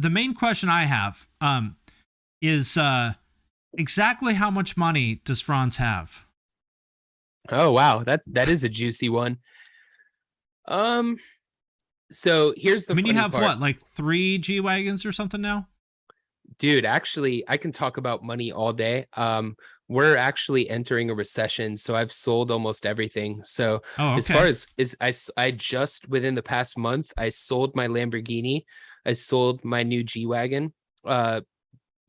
the main question I have is exactly how much money does Fronz have? Oh wow, that is a juicy one. So here's I the mean, you funny have part. what, like 3 G-Wagons or something now? Dude, actually, I can talk about money all day. We're actually entering a recession, so I've sold almost everything. So Oh, as far okay. as I just within the past month, I sold my Lamborghini, I sold my new G-Wagon. Uh,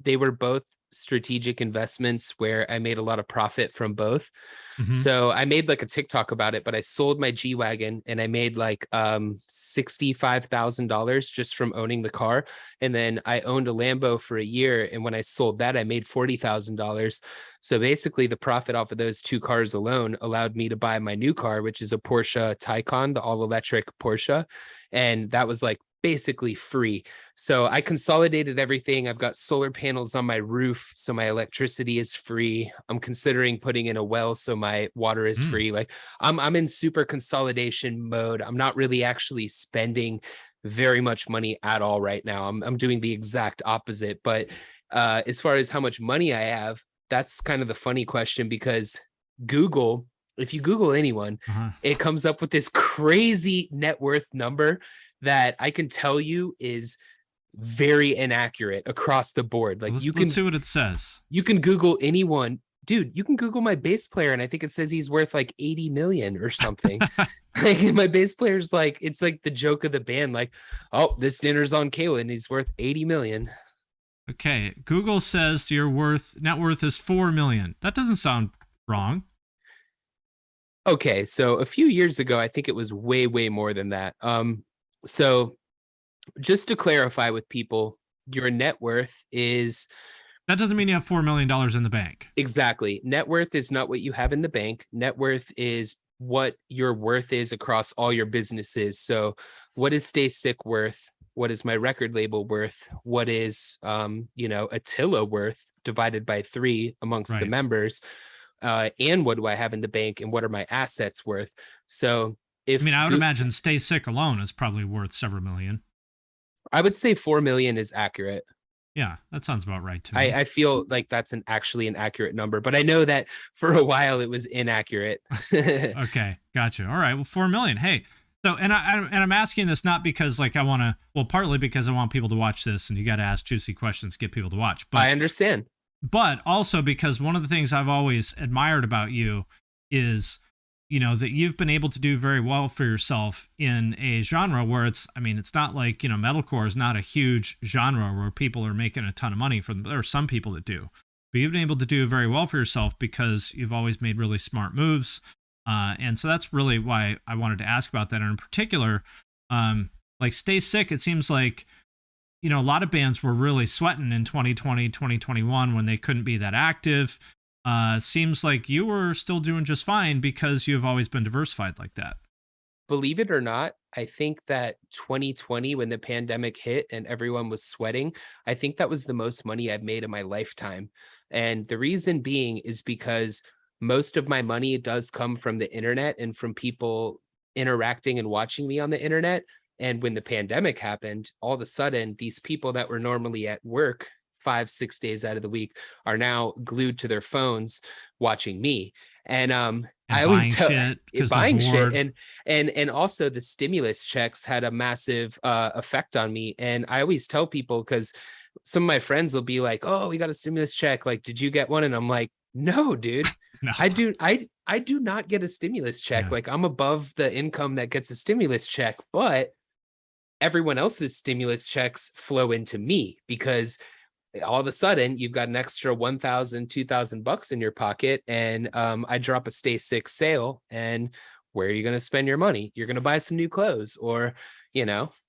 they were both strategic investments where I made a lot of profit from both. Mm-hmm. So I made like a TikTok about it, but I sold my G-Wagon and I made like $65,000 just from owning the car. And then I owned a Lambo for a year. And when I sold that, I made $40,000. So basically the profit off of those two cars alone allowed me to buy my new car, which is a Porsche Taycan, the all-electric Porsche. And that was like basically free. So I consolidated everything. I've got solar panels on my roof, so my electricity is free. I'm considering putting in a well so my water is Mm. free. Like I'm in super consolidation mode. I'm not really actually spending very much money at all right now. I'm doing the exact opposite. But as far as how much money I have, that's kind of the funny question because Google, if you Google anyone, Uh-huh. it comes up with this crazy net worth number that I can tell you is very inaccurate across the board. Like Let's see what it says. you can Google anyone, dude. You can Google my bass player, and I think it says he's worth like 80 million or something. Like my bass player's like it's like the joke of the band. Like, oh, this dinner's on Kayla, and he's worth 80 million. Okay, Google says your net worth is 4 million. That doesn't sound wrong. Okay, so a few years ago, I think it was way more than that. So just to clarify with people, your net worth is That doesn't mean you have $4 million in the bank. exactly. Net worth is not what you have in the bank. Net worth is what your worth is across all your businesses. So what is Stay Sick worth? What is my record label worth? What is Attila worth divided by 3 amongst the Right. members? And what do I have in the bank and what are my assets worth? So if I mean, I would imagine Stay Sick alone is probably worth several million. I would say 4 million is accurate. Yeah, that sounds about right to me. I feel like that's actually an accurate number, but I know that for a while it was inaccurate. Okay, gotcha. All right, well, 4 million. Hey, so I'm asking this not because like I want to, well, partly because I want people to watch this, and you got to ask juicy questions to get people to watch. I understand. But also because one of the things I've always admired about you is, that you've been able to do very well for yourself in a genre where it's not like, metalcore is not a huge genre where people are making a ton of money from. There are some people that do, but you've been able to do very well for yourself because you've always made really smart moves. And so that's really why I wanted to ask about that. And in particular, like Stay Sick, it seems like, a lot of bands were really sweating in 2020, 2021 when they couldn't be that active. Seems like you were still doing just fine because you've always been diversified like that. Believe it or not, I think that 2020, when the pandemic hit and everyone was sweating, I think that was the most money I've made in my lifetime. And the reason being is because most of my money does come from the internet and from people interacting and watching me on the internet. And when the pandemic happened, all of a sudden, these people that were normally at work 5-6 days out of the week are now glued to their phones watching me. And And I always buying tell shit because buying they're shit bored. and also the stimulus checks had a massive effect on me. And I always tell people because some of my friends will be like, "Oh, we got a stimulus check. Like, did you get one?" And I'm like, "No, dude, No. I do not get a stimulus check. Yeah. Like, I'm above the income that gets a stimulus check, but everyone else's stimulus checks flow into me because all of a sudden you've got an extra 1,000, 2,000 bucks in your pocket. And I drop a Stay Sick sale. And where are you going to spend your money? You're going to buy some new clothes or,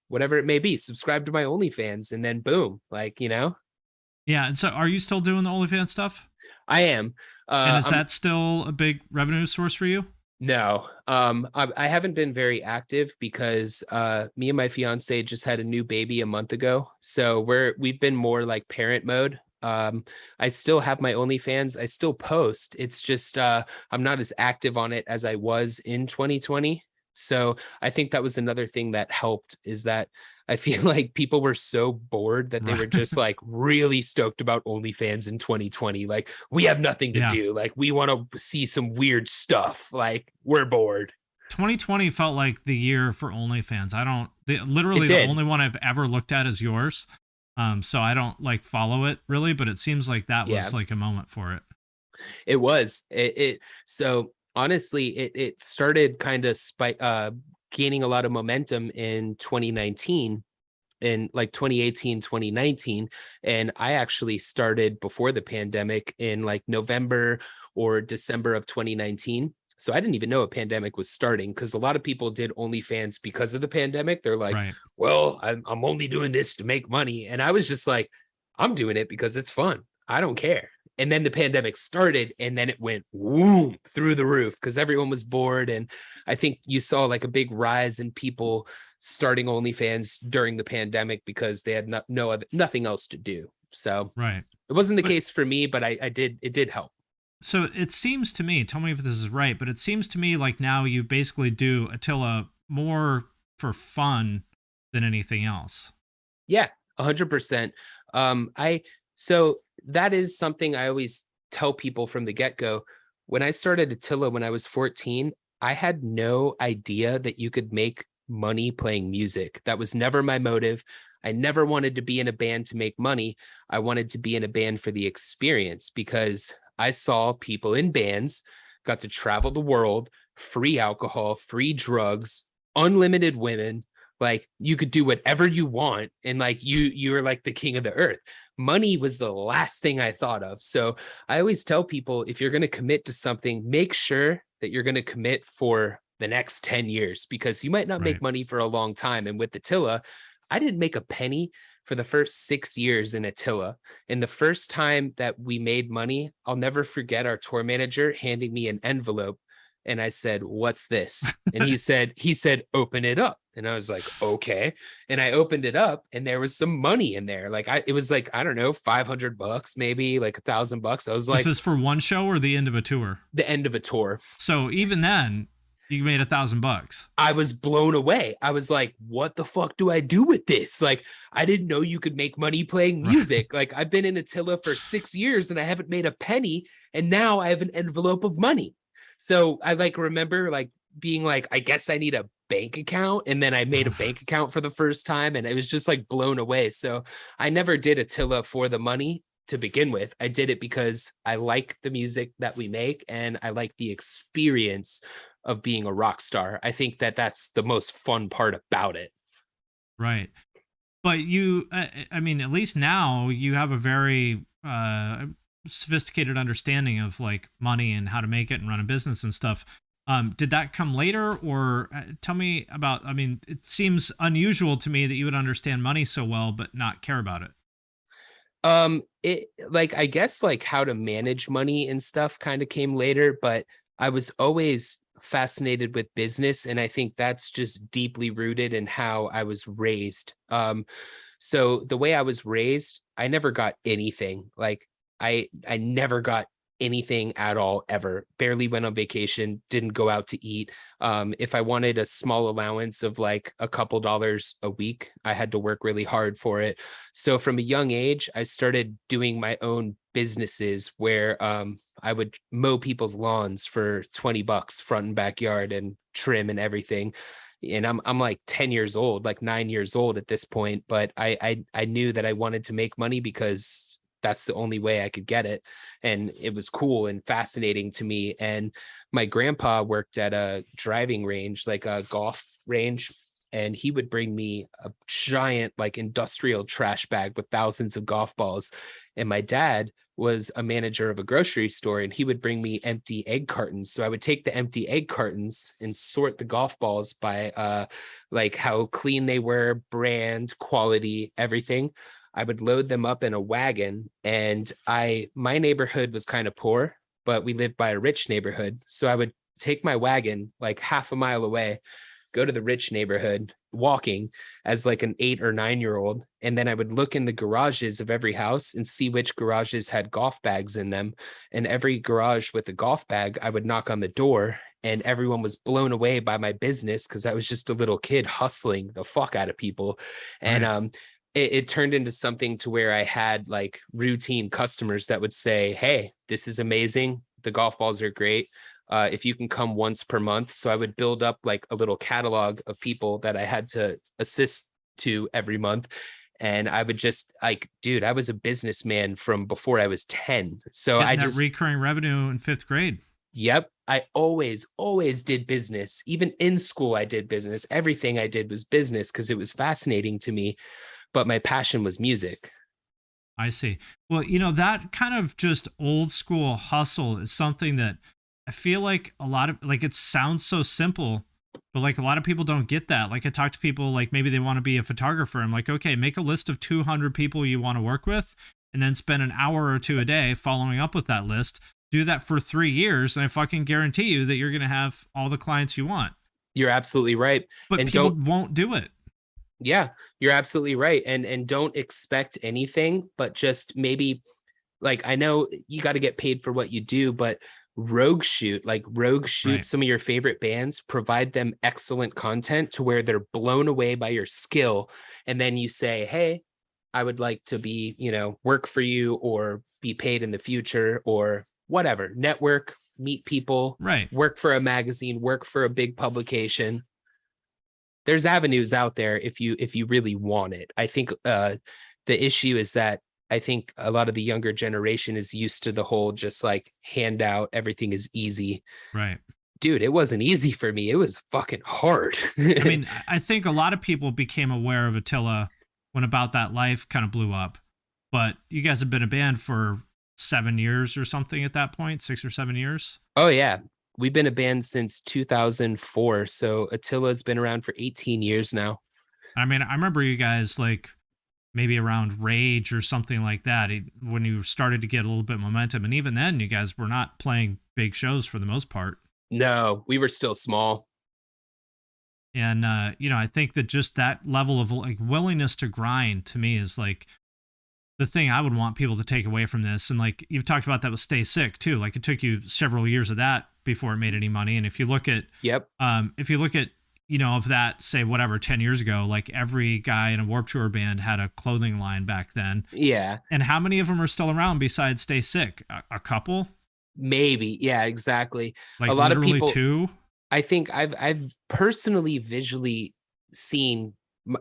whatever it may be. Subscribe to my OnlyFans and then boom, Yeah. And so are you still doing the OnlyFans stuff? I am. And is that still a big revenue source for you? No, I haven't been very active because me and my fiance just had a new baby a month ago. So we've been more like parent mode. I still have my OnlyFans. I still post. It's just I'm not as active on it as I was in 2020. So I think that was another thing that helped is that I feel like people were so bored that they were Right. just like really stoked about OnlyFans in 2020. Like, we have nothing to Yeah. do. Like, we want to see some weird stuff. Like, we're bored. 2020 felt like the year for OnlyFans. I don't It literally the did. only one I've ever looked at is yours. So I don't like follow it really, but it seems like that Yeah, was like a moment for it. it was. So honestly, it started kind of gaining a lot of momentum in 2019, in like 2018, 2019. And I actually started before the pandemic in like November or December of 2019. So I didn't even know a pandemic was starting, because a lot of people did OnlyFans because of the pandemic. They're like, Right. well, I'm only doing this to make money. And I was just like, I'm doing it because it's fun. I don't care. And then the pandemic started, and then it went whoom through the roof because everyone was bored. And I think you saw like a big rise in people starting OnlyFans during the pandemic because they had nothing else to do. So Right. it wasn't the But case for me, but it did help. so it seems to me, tell me if this is right, but it seems to me like now you basically do Attila more for fun than anything else. Yeah, 100%. I so that is something I always tell people from the get-go. When I started Attila when I was 14, I had no idea that you could make money playing music. That was never my motive. I never wanted to be in a band to make money. I wanted to be in a band for the experience, because I saw people in bands got to travel the world, free alcohol, free drugs, unlimited women, like you could do whatever you want, and like you were like the king of the earth. Money was the last thing I thought of. So I always tell people, if you're going to commit to something, make sure that you're going to commit for the next 10 years, because you might not make Right. money for a long time. And with Attila, I didn't make a penny for the first 6 years in Attila. And the first time that we made money, I'll never forget our tour manager handing me an envelope. And I said, "What's this?" And he said, "Open it up." And I was like, "Okay." And I opened it up, and there was some money in there. Like, it was like, I don't know, $500, maybe like $1,000. I was Was like, this for one show or the end of a tour? the end of a tour. So even then, you made $1,000. I was blown away. I was like, what the fuck do I do with this? Like, I didn't know you could make money playing Right. music. Like, I've been in Attila for 6 years and I haven't made a penny. And now I have an envelope of money. So I like remember like being like, I guess I need a bank account. And then I made a bank account for the first time, and it was just like blown away. So I never did Attila for the money to begin with. I did it because I like the music that we make, and I like the experience of being a rock star. I think that that's the most fun part about it. Right. But you, I mean, at least now you have a very sophisticated understanding of like money and how to make it and run a business and stuff. Did that come later, or tell me about? I mean, it seems unusual to me that you would understand money so well but not care about it. It like, I guess like how to manage money and stuff kind of came later, but I was always fascinated with business, and I think that's just deeply rooted in how I was raised. So the way I was raised, I never got anything. Like, I never got anything at all, ever. Barely went on vacation, didn't go out to eat. If I wanted a small allowance of like a couple dollars a week, I had to work really hard for it. So from a young age, I started doing my own businesses where I would mow people's lawns for $20 front and backyard, and trim and everything. And I'm like 10 years old, like 9 years old at this point, but I knew that I wanted to make money because that's the only way I could get it. And it was cool and fascinating to me. And my grandpa worked at a driving range, like a golf range, and he would bring me a giant like industrial trash bag with thousands of golf balls. And my dad was a manager of a grocery store, and he would bring me empty egg cartons. So I would take the empty egg cartons and sort the golf balls by like how clean they were, brand, quality, everything. I would load them up in a wagon, and my neighborhood was kind of poor, but we lived by a rich neighborhood. So I would take my wagon like half a mile away, go to the rich neighborhood walking as like an 8 or 9 year old. And then I would look in the garages of every house and see which garages had golf bags in them. And every garage with a golf bag, I would knock on the door and everyone was blown away by my business because I was just a little kid hustling the fuck out of people. And Right. it turned into something to where I had like routine customers that would say, "Hey, this is amazing. The golf balls are great. If you can come once per month." So I would build up like a little catalog of people that I had to assist to every month. And I would just like, dude, I was a businessman from before I was 10. So I Getting that just, recurring revenue in fifth grade. yep, I always did business. Even in school, I did business. Everything I did was business because it was fascinating to me. But my passion was music. I see. Well, that kind of just old school hustle is something that I feel like a lot of, like, it sounds so simple, but like a lot of people don't get that. Like, I talk to people, like, maybe they want to be a photographer. I'm like, okay, make a list of 200 people you want to work with and then spend an hour or two a day following up with that list. Do that for 3 years, and I fucking guarantee you that you're going to have all the clients you want. You're absolutely right. But And people don't, won't do it. yeah, you're absolutely right. And don't expect anything, but just maybe, like, I know you got to get paid for what you do, but rogue shoot Right. some of your favorite bands, provide them excellent content to where they're blown away by your skill. And then you say, "Hey, I would like to be, work for you or be paid in the future or whatever, network, meet people, Right. work for a magazine, work for a big publication." There's avenues out there if you really want it. I think the issue is that I think a lot of the younger generation is used to the whole just like handout, everything is easy. Right. Dude, it wasn't easy for me. It was fucking hard. I mean, I think a lot of people became aware of Attila when About That Life kind of blew up. But you guys have been a band for 7 years or something at that point, 6 or 7 years. Oh yeah. We've been a band since 2004. So Attila's been around for 18 years now. I mean, I remember you guys like maybe around Rage or something like that when you started to get a little bit of momentum. And even then, you guys were not playing big shows for the most part. No, we were still small. And, I think that just that level of like willingness to grind to me is like the thing I would want people to take away from this. And like you've talked about that with Stay Sick too. Like it took you several years of that before it made any money. And if you look at, Yep. of that, say whatever, 10 years ago, like every guy in a Warped Tour band had a clothing line back then. Yeah. And how many of them are still around besides Stay Sick? A couple? Maybe. Yeah, exactly. Like A lot of literally people, two? I think I've personally visually seen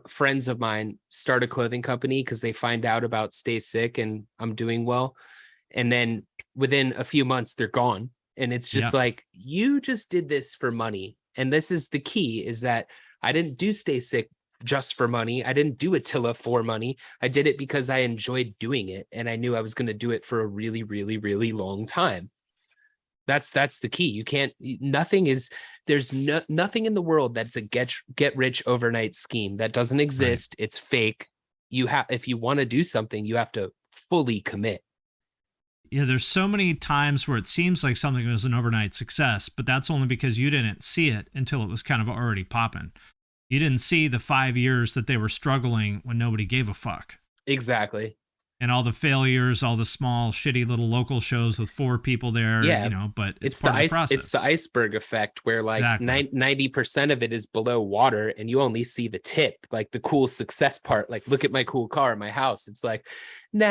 friends of mine start a clothing company because they find out about Stay Sick and I'm doing well. And then within a few months, they're gone. And it's just Yeah. like, you just did this for money. And this is the key, is that I didn't do Stay Sick just for money. I didn't do Attila for money. I did it because I enjoyed doing it. And I knew I was going to do it for a really, really, really long time. That's the key. You can't, there's nothing in the world that's a get rich overnight scheme. That doesn't exist. Right. It's fake. If you want to do something, you have to fully commit. Yeah, there's so many times where it seems like something was an overnight success, but that's only because you didn't see it until it was kind of already popping. You didn't see the 5 years that they were struggling when nobody gave a fuck. Exactly. And all the failures, all the small, shitty little local shows with 4 people there, but it's part of the process. It's the iceberg effect where like exactly. 90% of it is below water and you only see the tip, like the cool success part. Like, look at my cool car, my house. It's like, nah,